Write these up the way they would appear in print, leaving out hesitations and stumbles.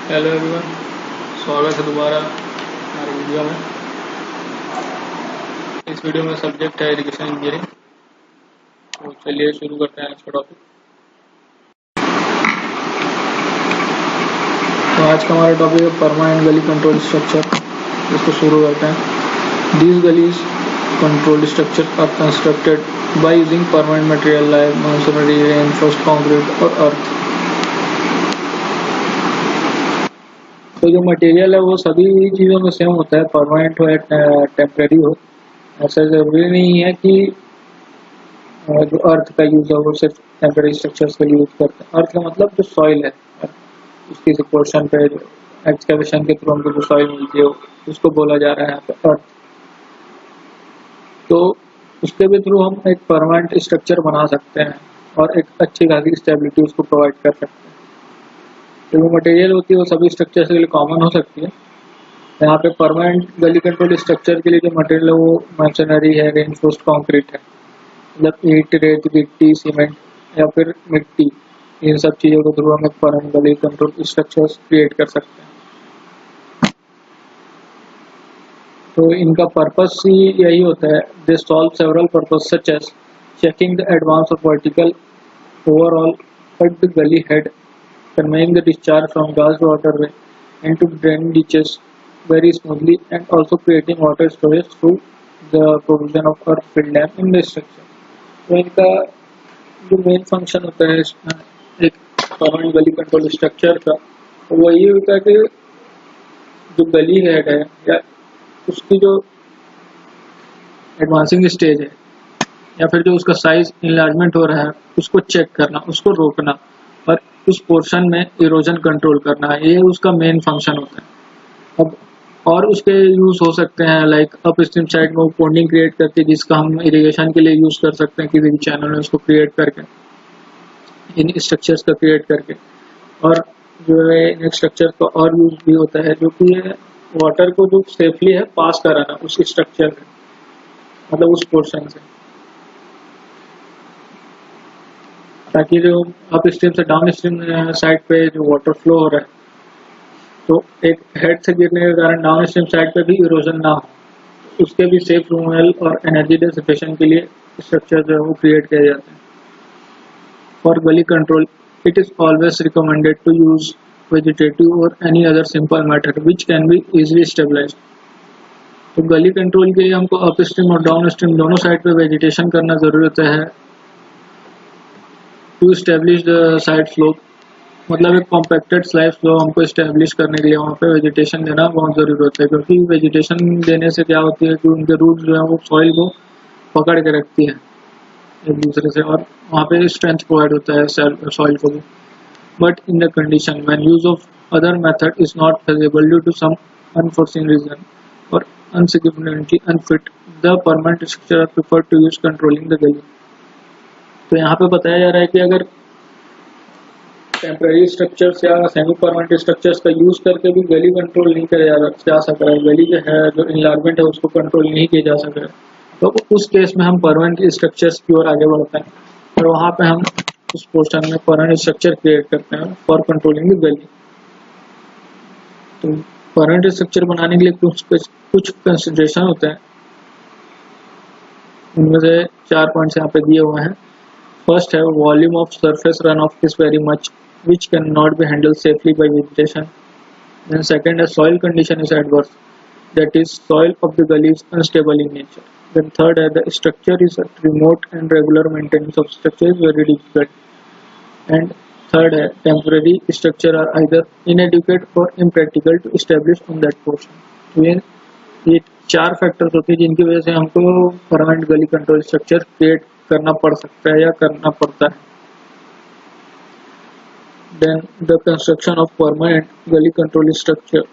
Hello everyone, स्वागत है दोबारा हमारे वीडियो में। इस वीडियो में सब्जेक्ट है इरिगेशन इंजीनियरिंग। तो चलिए शुरू करते हैं आज का टॉपिक। तो आज का हमारा टॉपिक है परमानेंट गली कंट्रोल स्ट्रक्चर। इसको शुरू करते हैं। These gullies control structure are constructed by using permanent material like masonry, reinforced concrete और अर्थ। तो जो मटेरियल है वो सभी चीज़ों में सेम होता है, परमानेंट हो या टेम्परेरी हो। ऐसा ज़रूरी नहीं है कि जो अर्थ का यूज़ है वो सिर्फ टेम्परेरी स्ट्रक्चर्स के लिए यूज़ करते हैं। अर्थ का मतलब जो सॉइल है, उसकी पोर्शन पे जो एक्सकेवेशन के थ्रू हमको जो सॉइल मिलती है उसको बोला जा रहा है यहाँ पे अर्थ। तो उसके भी थ्रू हम एक परमानेंट स्ट्रक्चर बना सकते हैं और एक अच्छी खासी स्टेबिलिटी उसको प्रोवाइड कर सकते हैं। जो मटेरियल होती है वो सभी स्ट्रक्चर के लिए कॉमन हो सकती है। यहाँ पे परमानेंट गली कंट्रोल स्ट्रक्चर के लिए जो मटेरियल है वो मैसनरी है, रेनफोर्स्ड कंक्रीट है, मतलब ईंट, रेत, गिट्टी, सीमेंट या फिर मिट्टी। इन सब चीज़ों के थ्रू हम एक permanent gully control structures create कर सकते हैं। तो इनका पर्पस ही यही होता है। They solve several purpose such as checking the advance of vertical overall at the gully head, conveying the discharge from gas waterway into drain ditches very smoothly, and also creating water storage through the provision of earth fill dam in the structure. तो इनका जो main function होता है इसमें एक permanent gully control structure का, तो वो ये होता है कि जो गली हेड है या उसकी जो एडवांसिंग स्टेज है या फिर जो उसका साइज इनलार्जमेंट हो रहा है उसको चेक करना, उसको रोकना और उस पोर्शन में इरोजन कंट्रोल करना, ये उसका मेन फंक्शन होता है। अब और उसके यूज़ हो सकते हैं लाइक अप स्ट्रीम साइड में पॉन्डिंग क्रिएट करके, जिसका हम इरिगेशन के लिए यूज़ कर सकते हैं किसी भी चैनल में उसको क्रिएट करके, इन स्ट्रक्चर्स का क्रिएट करके। और जो है इन स्ट्रक्चर का और यूज़ भी होता है जो कि वाटर को जो सेफली है पास कराना उस स्ट्रक्चर में, मतलब उस पोर्शन से, ताकि जो अप स्ट्रीम से डाउन स्ट्रीम साइड पे जो वाटर फ्लो हो रहा है तो एक हेड से गिरने के कारण डाउन स्ट्रीम साइड पे भी इरोजन ना हो, उसके भी सेफ रिमूवल और एनर्जी डिसिपेशन के लिए स्ट्रक्चर जो है वो क्रिएट किए जाते हैं। For gully control it is always recommended to use vegetative और any other simple method which can be easily stabilize. तो गली कंट्रोल के लिए हमको अप स्ट्रीम और डाउन स्ट्रीम दोनों साइड पे वेजिटेशन करना ज़रूरी होता है to establish the side slope, मतलब एक कॉम्पैक्टेड स्लाइड फ्लो हमको इस्टेब्लिश करने के लिए वहाँ पे वेजिटेशन देना बहुत ज़रूरी होता है। क्योंकि वेजिटेशन देने से क्या होती है कि उनके रूट जो है वो सॉइल को पकड़ के रखती है एक दूसरे से, और वहाँ पे स्ट्रेंथ प्रोवाइड होता है सॉइल को भी। But in the condition when use of other method is not feasible due to some unforeseen reason और insignificantly unfit, the permanent structure are preferred to use controlling the gully. तो यहाँ पे बताया जा रहा है कि अगर टेम्परेरी स्ट्रक्चर्स या सेमी परमानेंट स्ट्रक्चर्स का यूज़ करके भी गली कंट्रोल नहीं किया जा सका है, गली जो है जो इन्वायरमेंट है उसको कंट्रोल नहीं किया जा सका है, तो उस केस में हम परमानेंट स्ट्रक्चर्स की ओर आगे बढ़ते हैं और वहाँ पे हम उस पोर्शन में परमानेंट स्ट्रक्चर क्रिएट करते हैं फॉर कंट्रोलिंग द गली। तो परमानेंट स्ट्रक्चर बनाने के लिए कुछ कंसिडरेशन होते हैं, उनमें से 4 पॉइंट्स यहाँ पे दिए हुए हैं। फर्स्ट है volume of surface run of is very much which cannot be handled safely by vegetation. Then second, a soil condition is adverse, that is soil of the gully is unstable in nature. Then third, the structure is remote and regular maintenance of structure is very difficult. And third, temporary structure are either inadequate or impractical to establish on that portion. तो ये 4 factors होते हैं जिनकी वजह से हमको permanent gully control structure create करना पड़ सकता है या करना पड़ता है। Then the construction of permanent gully control structure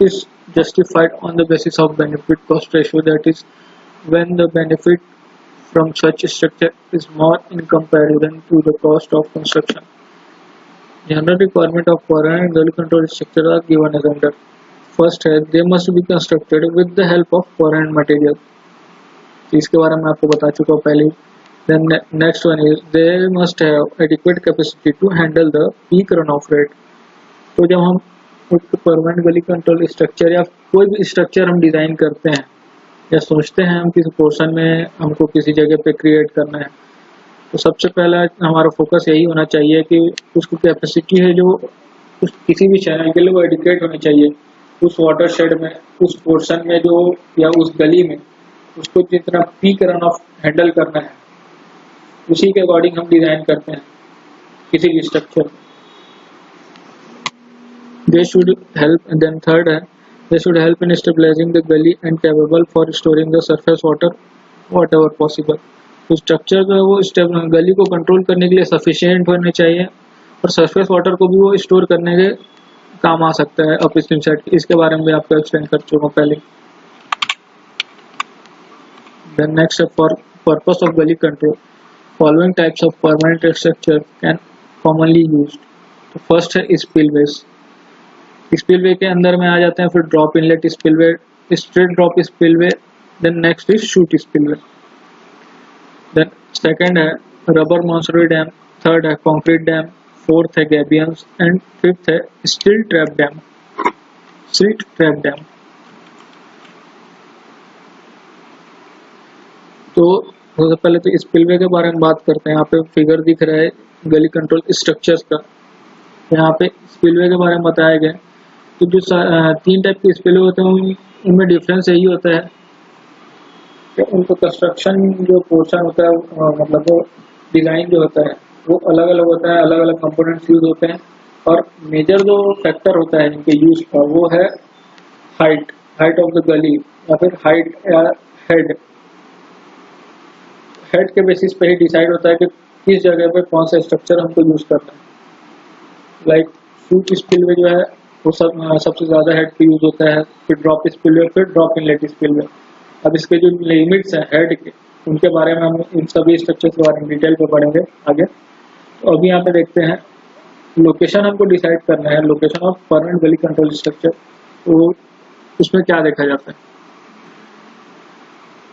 is justified on the basis of benefit cost ratio, that is when the benefit from such structure is more in comparison to the cost of construction. General requirement of permanent gully control structure are given as under. First है they must be constructed with the help of permanent material, इसके बारे में आपको बता चुका हूँ पहले। Then next one is they must have adequate capacity to handle the peak runoff rate. तो जब हम एक परमानेंट गली कंट्रोल स्ट्रक्चर या कोई भी स्ट्रक्चर हम डिज़ाइन करते हैं या सोचते हैं हम किसी पोर्शन में हमको किसी जगह पे क्रिएट करना है, तो सबसे पहला हमारा फोकस यही होना चाहिए कि उसकी कैपेसिटी है जो उस किसी भी चैनल के लिए वो एडिक्वेट होनी चाहिए। उस वाटर शेड में, उस पोर्शन में जो या उस गली में उसको जितना पीक रन ऑफ हैंडल करना है उसी के अकॉर्डिंग हम डिज़ाइन करते हैं किसी भी structure. They should help, then third है they should help in stabilizing the gully and capable for storing the surface water whatever possible. तो स्ट्रक्चर जो है वो गली को कंट्रोल करने के लिए सफिशिएंट होने चाहिए और सरफेस वाटर को भी वो स्टोर करने के काम आ सकता है अपस्ट्रीम साइड। इसके बारे में भी आपको एक्सप्लेन कर चुका हूँ पहले। देन नेक्स्ट है for purpose of gully control following types of permanent structure can commonly used. तो फर्स्ट है स्पिलवेज। स्पिलवे के अंदर में आ जाते हैं फिर drop inlet spillway, straight drop spillway, then next is chute spillway. Then second है रबर मॉन्सरी डैम, थर्ड है कंक्रीट डैम, फोर्थ है गैबियंस एंड फिफ्थ है steel trap dam, silt trap dam. तो सबसे पहले तो स्पिलवे के बारे में बात करते हैं। यहाँ पे फिगर दिख रहा है गली कंट्रोल स्ट्रक्चर्स का। यहाँ पे स्पिलवे के बारे में बताया गया। तो जो तीन टाइप के स्पिलवे होते हैं उनमें डिफरेंस यही होता है कि उनको कंस्ट्रक्शन जो पोर्शन होता है मतलब वो डिज़ाइन जो होता है वो अलग अलग होता है, अलग अलग कंपोनेंट्स यूज होते हैं। और मेजर जो फैक्टर होता है इनके यूज का वो है हाइट ऑफ द गली या फिर हाइट या हेड के बेसिस पे ही डिसाइड होता है कि किस जगह पे कौन सा स्ट्रक्चर हमको यूज करना है। लाइक शूट स्पिलवे जो है वो सबसे ज़्यादा हेड पे यूज होता है, फिर ड्रॉप स्पिलवे, फिर ड्रॉप इनलेट स्पिलवे। अब इसके जो लिमिट्स हैं हेड के उनके बारे में हम इन सभी स्ट्रक्चर के बारे में डिटेल पे पढ़ेंगे आगे। तो अभी यहाँ पे देखते हैं लोकेशन हमको डिसाइड करना है, location of permanent gully control structure. तो उसमें क्या देखा जाता है,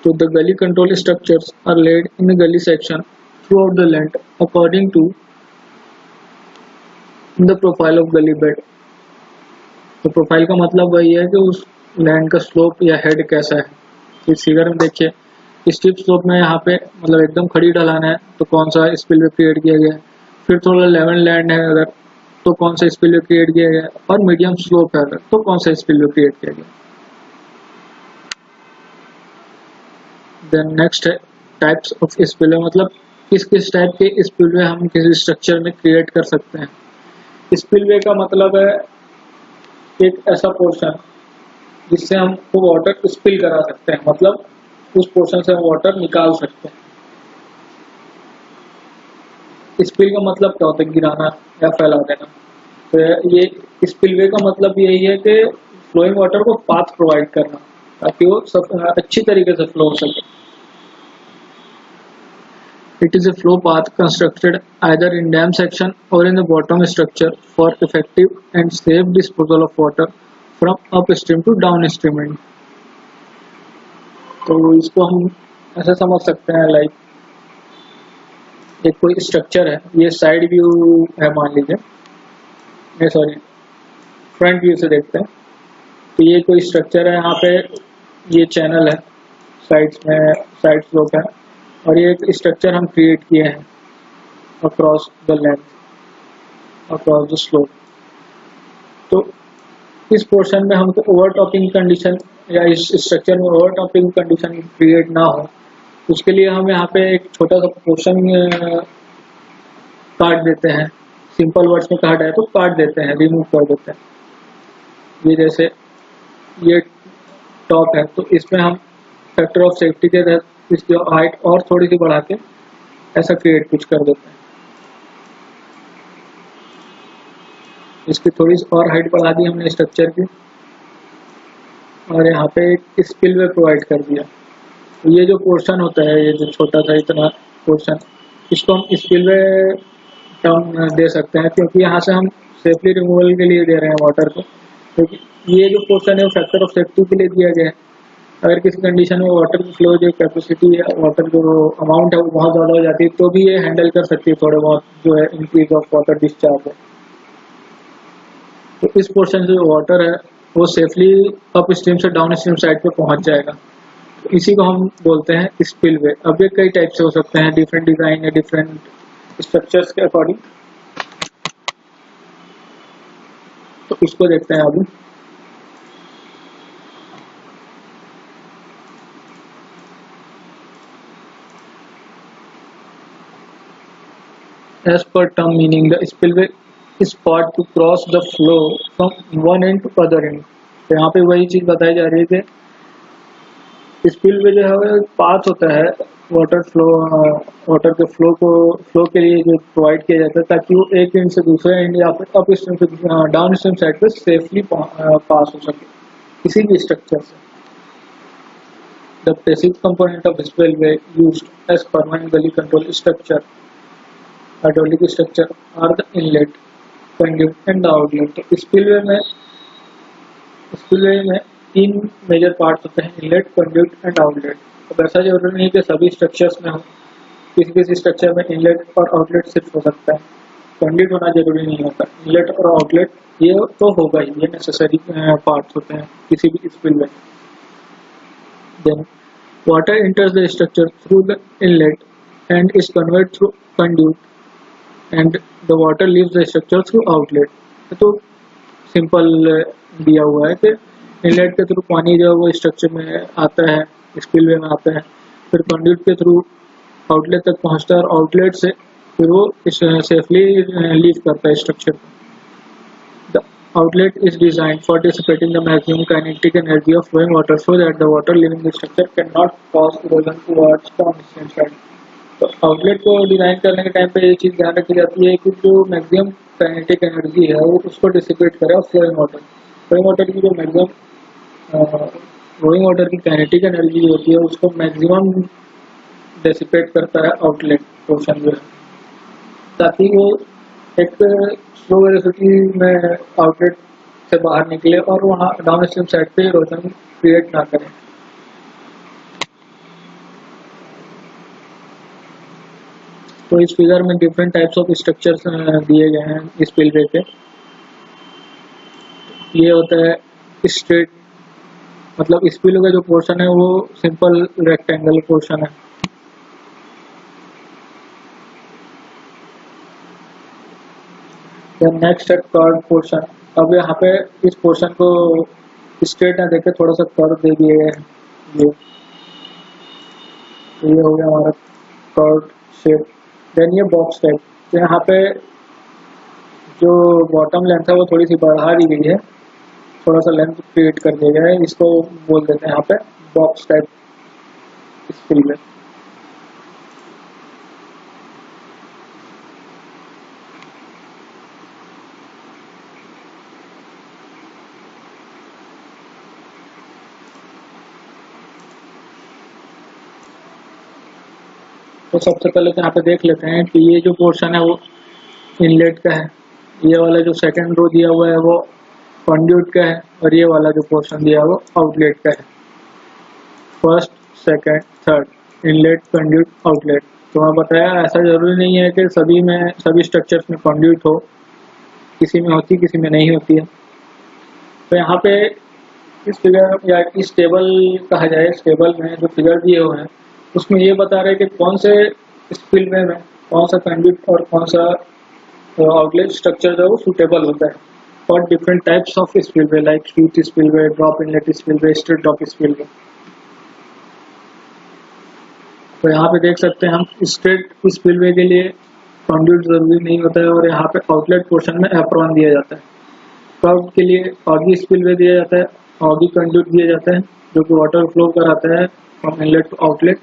तो the gully control structures are laid in the gully section throughout the length according to the profile of gully bed। तो प्रोफाइल का मतलब वही है कि उस लैंड का स्लोप या हेड कैसा है। तो इस फिगर में देखिए स्टीप स्लोप में यहाँ पे मतलब एकदम खड़ी ढलान है तो कौन सा स्पिलवे क्रिएट किया गया है, फिर थोड़ा लेवल लैंड है अगर तो कौन सा स्पिलवे क्रिएट किया गया है, और मीडियम स्लोप है अगर तो कौन सा स्पिलवे क्रिएट किया गया। देन नेक्स्ट है टाइप्स ऑफ स्पिलवे, मतलब किस किस टाइप के स्पिलवे हम किसी स्ट्रक्चर में क्रिएट कर सकते हैं। स्पिलवे का मतलब है एक ऐसा पोर्शन जिससे हम वो वाटर स्पिल करा सकते हैं, मतलब उस पोर्शन से हम वाटर निकाल सकते हैं। स्पिल का मतलब क्या होता है, गिराना या फैला देना। तो ये स्पिलवे का मतलब यही है कि फ्लोइंग वाटर को पाथ प्रोवाइड करना ताकि वो अच्छी तरीके से फ्लो हो सके। It is a flow path constructed either in dam section or in the bottom structure for effective and safe disposal of water from upstream to downstream end। तो इसको हम ऐसे समझ सकते हैं लाइक एक कोई स्ट्रक्चर है, ये साइड व्यू है मान लीजिए, सॉरी फ्रंट व्यू से देखते हैं। तो ये कोई स्ट्रक्चर है, यहाँ पे ये चैनल है, साइड्स में साइड स्लोप है और ये एक स्ट्रक्चर हम क्रिएट किए हैं across the length, across the slope. तो इस पोर्शन में हमको ओवरटॉपिंग कंडीशन या इस स्ट्रक्चर में ओवरटॉपिंग कंडीशन क्रिएट ना हो, उसके लिए हम यहाँ पे एक छोटा सा पोर्शन काट देते हैं। सिंपल वर्ड्स में कहा जाए तो काट देते हैं, रिमूव कर देते हैं। ये जैसे ये टॉप है तो इसमें हम फैक्टर ऑफ सेफ्टी के तहत इसकी हाइट और थोड़ी सी बढ़ा के ऐसा क्रिएट कुछ कर देते हैं। इसकी थोड़ी सी और हाइट बढ़ा दी हमने स्ट्रक्चर की और यहाँ पे एक स्पिलवे प्रोवाइड कर दिया। तो ये जो पोर्शन होता है, ये जो छोटा सा इतना पोर्शन, इसको हम स्पिलवे टर्म दे सकते हैं क्योंकि यहाँ से हम सेफली रिमूवल के लिए दे रहे हैं वाटर को। क्योंकि ये जो पोर्शन है वो फैक्टर ऑफ सेफ्टी के लिए दिया गया है। अगर किसी कंडीशन में वाटर की फ्लो जो कैपेसिटी है, वाटर जो अमाउंट है वो बहुत ज़्यादा हो जाती है तो भी ये हैंडल कर सकती है थोड़े बहुत जो है इंक्रीज ऑफ वाटर डिस्चार्ज है। तो इस पोर्शन से जो वाटर है वो सेफली अप स्ट्रीम से डाउन स्ट्रीम साइड पे पहुंच जाएगा। तो इसी को हम बोलते हैं स्पिलवे। अब ये कई टाइप से हो सकते हैं, डिफरेंट डिजाइन या डिफरेंट स्ट्रक्चर्स के अकॉर्डिंग। तो इसको देखते हैं अभी। As per term meaning, the spillway is part to cross the flow from one end to other end। तो यहाँ पे वही चीज बताई जा रही है कि स्पिलवे जो है पाथ होता है वाटर फ्लो, वाटर के फ्लो के लिए जो प्रोवाइड किया जाता है ताकि वो एक एंड से दूसरे एंड या फिर अप स्ट्रीम से डाउन स्ट्रीम साइड पे सेफली पास हो सके किसी भी स्ट्रक्चर से। The basic component of spillway used as permanent gully control structure hydraulic structure are the inlet, conduit and the outlet. तो स्पिलवे में तीन मेजर पार्ट्स होते हैं, इनलेट, कंड्यूट एंड आउटलेट। तो ऐसा जरूरी नहीं कि सभी स्ट्रक्चर्स में हो, किसी किसी स्ट्रक्चर में इनलेट और आउटलेट सिर्फ हो सकता है, कंड्यूट होना जरूरी नहीं होता। इनलेट और आउटलेट ये तो होगा ही, ये नेसेसरी पार्ट्स होते हैं किसी भी spillway. Then water enters the structure through the inlet and is conveyed through conduit and the water leaves the structure through outlet। तो सिंपल दिया हुआ है कि इनलेट के थ्रू पानी जो है वो स्ट्रक्चर में आता है, स्पिलवे में आता है, फिर कंड्यूट के थ्रू आउटलेट तक पहुंचता है और आउटलेट से फिर वो सेफली लीव करता है स्ट्रक्चर को। The outlet is design for dissipating the maximum kinetic energy of flowing water so that the water leaving the structure can not cause erosion towards downstream side. तो outlet को design करने के time पे ये चीज़ ध्यान रखी जाती है कि जो मैक्सिमम काइनेटिक एनर्जी है वो उसको डिसिपेट करे और फ्लोइंग वाटर की जो मैक्सिमम फ्लोइंग वाटर की काइनेटिक एनर्जी होती है उसको मैक्सिमम डिसिपेट करता है आउटलेट पोर्शन जो है, ताकि वो एक स्लो वेलोसिटी में आउटलेट से बाहर निकले और वहाँ डाउन स्ट्रीम साइड पे इरोजन क्रिएट ना करें। तो इस फिगर में डिफरेंट टाइप्स ऑफ स्ट्रक्चर्स दिए गए हैं स्पिलवे के। ये होता है स्ट्रेट, मतलब स्पिलवे का जो पोर्शन है वो सिंपल रेक्टेंगल पोर्शन है। नेक्स्ट है कर्व पोर्शन। अब यहाँ पे इस पोर्शन को स्ट्रेट ना देके थोड़ा सा कर्व दे दिए गए हैं। ये हो गया हमारा कर्व शेप। देन ये बॉक्स टाइप, तो यहाँ पे जो बॉटम लेंथ है वो थोड़ी सी बढ़ा दी गई है, थोड़ा सा लेंथ क्रिएट कर दिया गया है, इसको बोल देते हैं यहाँ पे बॉक्स टाइप स्पिलवे। तो सबसे पहले तो यहाँ पे देख लेते हैं कि ये जो पोर्शन है वो इनलेट का है, ये वाला जो सेकंड रो दिया हुआ है वो कंड्यूट का है और ये वाला जो पोर्शन दिया है वो आउटलेट का है। First, second, third, inlet, conduit, outlet. तो मैं बताया ऐसा जरूरी नहीं है कि सभी स्ट्रक्चर्स में कंड्यूट हो, किसी में होती किसी में नहीं होती है। तो यहाँ पे इस फिगर या इस टेबल कहा जाए, इस टेबल में जो फिगर दिए हुए हैं उसमें ये बता रहे हैं कि कौन से स्पिलवे में कौन सा कंड्यूट और कौन सा आउटलेट स्ट्रक्चर जो है वो सूटेबल होता है for different types of spillway, like street spillway, drop inlet spillway, straight drop spillway. तो यहाँ पे देख सकते हैं हम स्ट्रेट स्पिलवे के लिए कंड्यूट जरूरी नहीं होता है और यहाँ पे आउटलेट पोर्शन में एप्रॉन दिया जाता है। कर्व के लिए ऑगी स्पिलवे दिया जाता है, ऑगी कंड्यूट दिया जाता है जो कि वाटर फ्लो कराता है from inlet to outlet,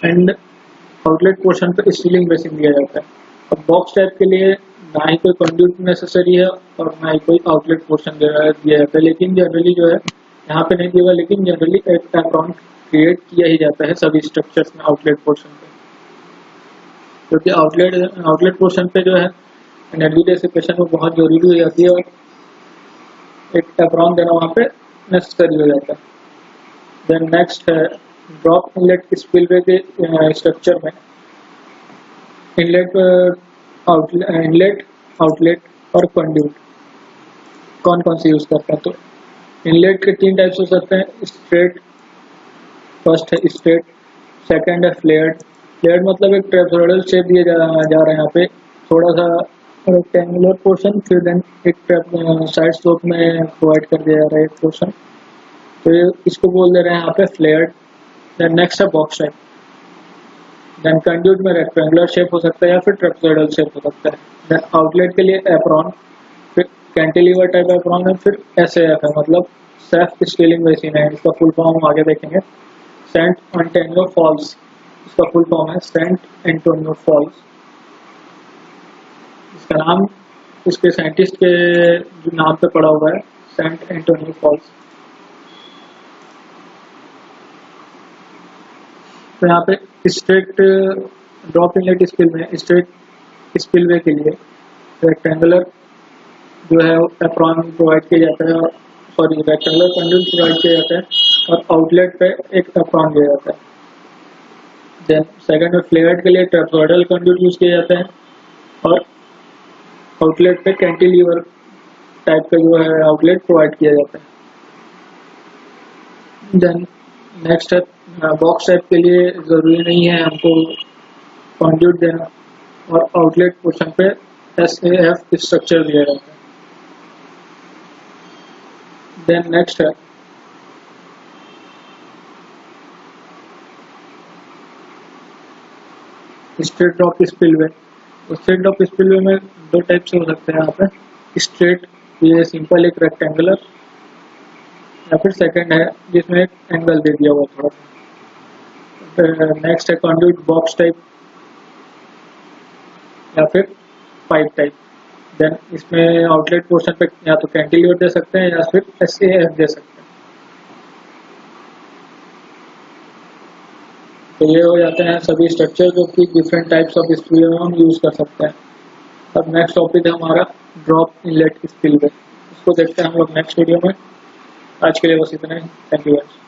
and outlet portion पे स्टीलिंग बेसिन दिया जाता है। अब बॉक्स टाइप के लिए ना ही कोई कंड्यूट नेसेसरी है और ना ही कोई आउटलेट पोर्शन दिया जाता है, लेकिन जनरली जो है यहाँ पे नहीं दिया, लेकिन जनरली एक एप्रॉन क्रिएट किया ही जाता है सभी स्ट्रक्चर्स में आउटलेट पोर्शन पे, क्योंकि आउटलेट पोर्शन पे जो है एनर्जी डिसिपेशन वो बहुत जरूरी हो जाती है और एक एप्रॉन देना वहाँ पे नेसेसरी हो जाता है। देन नेक्स्ट है ड्रॉप इनलेट स्पिलवे के स्ट्रक्चर में इनलेट, आउटलेट और कंड्यूट। कौन कौन सी यूज़ करते हैं। तो इनलेट के 3 टाइप्स हो सकते हैं, स्ट्रेट, फर्स्ट है स्ट्रेट, सेकंड है फ्लेयर्ड। फ्लेयर्ड मतलब एक ट्रेपेजोइडल शेप दिए जा रहा है यहाँ पे, थोड़ा सा रेक्टेंगुलर पोर्शन, फिर देन एक साइड स्लोप में प्रोवाइड कर दिया जा रहा है एक पोर्शन, तो ये इसको बोल दे रहे हैं यहाँ पे फ्लेयर्ड। देन नेक्स्ट है बॉक्स टाइप, देन कंड्यूट में रेक्टेंगुलर शेप हो सकता है या फिर ट्रेपेजोइडल शेप हो सकता है। देन आउटलेट के लिए एप्रॉन, फिर कैंटिलीवर टाइप एप्रॉन है, फिर SAF है मतलब सेल्फ स्केलिंग बेसिन है, इसका फुल फॉर्म हम आगे देखेंगे। सेंट एंटोनियो फॉल्स, इसका फुल फॉर्म है सेंट एंटोनियो फॉल्स। इसका नाम इसके साइंटिस्ट के नाम पे पड़ा हुआ है, सेंट एंटोनियो फॉल्स। तो यहाँ पे स्ट्रेट ड्रॉप इनलेट स्पिल में, स्ट्रेट स्पिलवे के लिए रेक्टेंगुलर जो है एप्रॉन प्रोवाइड किया जाता है, सॉरी रेक्टेंगुलर कंड्यूट प्रोवाइड किया जाता है और आउटलेट पे एक एप्रॉन दिया जाता है। देन सेकंड में फ्लेयर्ड के लिए ट्रेपेजोइडल कंड्यूट यूज किया जाता है और आउटलेट पे कैंटिलीवर टाइप का जो है आउटलेट प्रोवाइड किया जाता है। देन नेक्स्ट है बॉक्स टाइप के लिए ज़रूरी नहीं है हमको कंड्यूट देना और आउटलेट पोर्शन पे SAF स्ट्रक्चर दिया जाता है। देन नेक्स्ट है straight drop spillway. Straight drop spillway में 2 टाइप से हो सकते हैं यहाँ पे, स्ट्रेट ये सिंपल एक रेक्टेंगुलर, या फिर सेकंड है जिसमें एक एंगल दे दिया हुआ थोड़ा सा। नेक्स्ट है कंड्यूट बॉक्स टाइप या फिर पाइप टाइप। देन इसमें आउटलेट पोर्शन पे या तो कैंटिलीवर दे सकते हैं या फिर SAF दे सकते हैं। तो ये हो जाते हैं सभी स्ट्रक्चर जो कि डिफरेंट टाइप्स ऑफ स्पिलवे में हम यूज कर सकते हैं। अब नेक्स्ट टॉपिक है हमारा ड्रॉप इनलेट स्पिलवे, इसको देखते हैं हम लोग नेक्स्ट वीडियो में। आज के लिए बस इतना ही, थैंक यू गाइस।